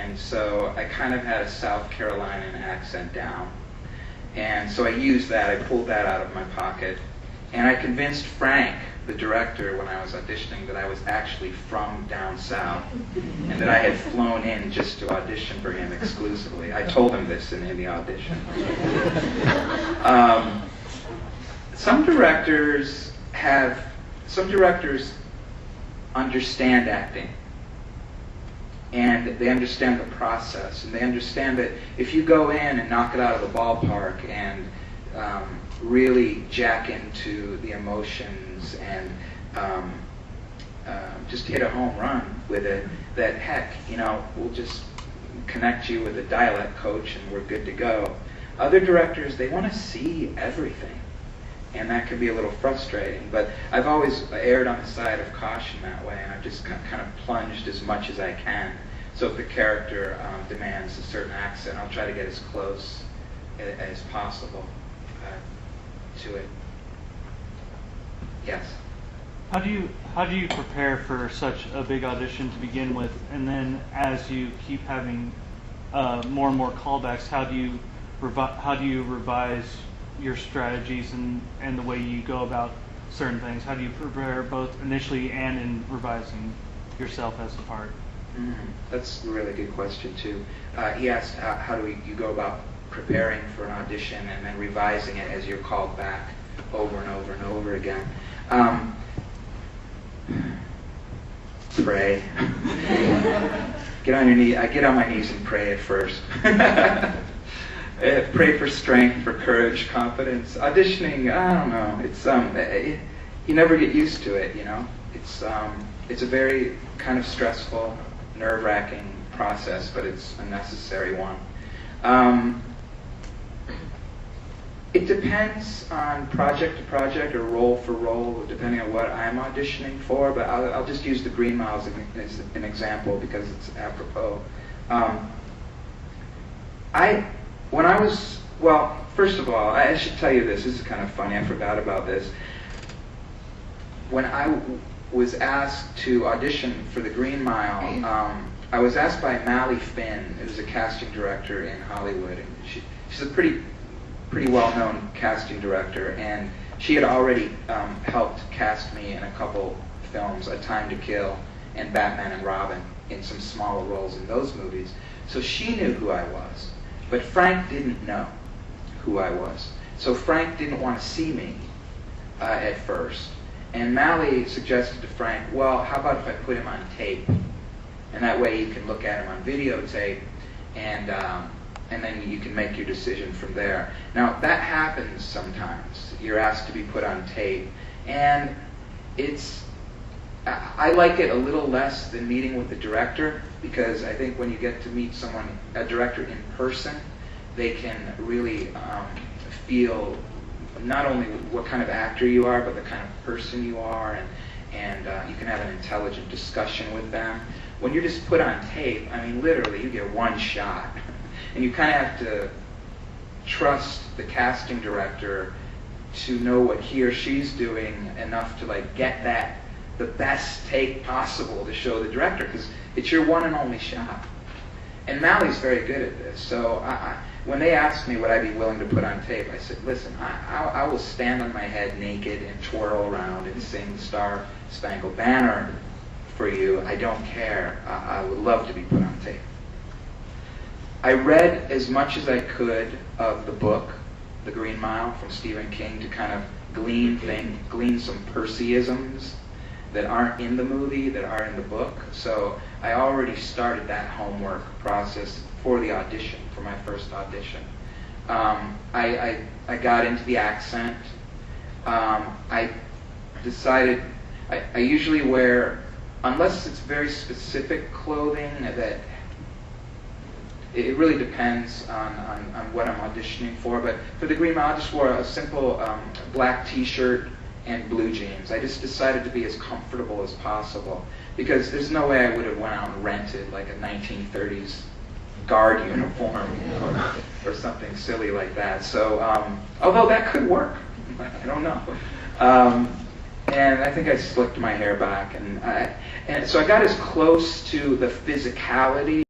and so I kind of had a South Carolinian accent down. And so I used that, I pulled that out of my pocket, and I convinced Frank, the director, when I was auditioning, that I was actually from down south, and that I had flown in just to audition for him exclusively. I told him this in the audition. Some directors understand acting, and they understand the process, and they understand that if you go in and knock it out of the ballpark and really jack into the emotions and just hit a home run with it, that heck, we'll just connect you with a dialect coach and we're good to go. Other directors, they want to see everything, and that can be a little frustrating, but I've always erred on the side of caution that way, and I've just kind of plunged as much as I can. So if the character demands a certain accent, I'll try to get as close as possible to it. Yes? How do you prepare for such a big audition to begin with, and then as you keep having more and more callbacks, how do you revise your strategies and the way you go about certain things? How do you prepare both initially and in revising yourself as a part? That's a really good question too. He asked how do you go about preparing for an audition and then revising it as you're called back over and over and over again. Pray. Get on your knee. I get on my knees and pray at first. Pray for strength, for courage, confidence. Auditioning, I don't know. It's you never get used to it. It's a very kind of stressful, nerve-wracking process, but it's a necessary one. It depends on project to project or role for role, depending on what I'm auditioning for, but I'll just use The Green Mile as an example because it's apropos. First of all, I should tell you this is kind of funny, I forgot about this. When I was asked to audition for The Green Mile, I was asked by Mally Finn, who's a casting director in Hollywood, and she's a pretty well-known casting director, and she had already helped cast me in a couple films, A Time to Kill and Batman and Robin, in some smaller roles in those movies. So she knew who I was, but Frank didn't know who I was. So Frank didn't want to see me at first. And Mally suggested to Frank, well, how about if I put him on tape? And that way you can look at him on videotape, and then you can make your decision from there. Now, that happens sometimes. You're asked to be put on tape, and I like it a little less than meeting with the director, because I think when you get to meet a director in person, they can really feel not only what kind of actor you are, but the kind of person you are, and you can have an intelligent discussion with them. When you're just put on tape, I mean, literally, you get one shot, and you kind of have to trust the casting director to know what he or she's doing enough to get the best take possible to show the director, because it's your one and only shot. And Mally's very good at this, so when they asked me would I be willing to put on tape, I said, listen, I will stand on my head naked and twirl around and sing Star Spangled Banner for you. I don't care. I would love to be put on tape. I read as much as I could of the book, The Green Mile, from Stephen King, to kind of glean some Percyisms that aren't in the movie, that are in the book. So I already started that homework process for the audition, for my first audition. I got into the accent. I decided I usually wear, unless it's very specific clothing, that it really depends on what I'm auditioning for. But for The Green Mile, I just wore a simple black t-shirt and blue jeans. I just decided to be as comfortable as possible, because there's no way I would have went out and rented like a 1930s guard uniform or something silly like that. So, although that could work, I don't know. And I think I slicked my hair back, and so I got as close to the physicality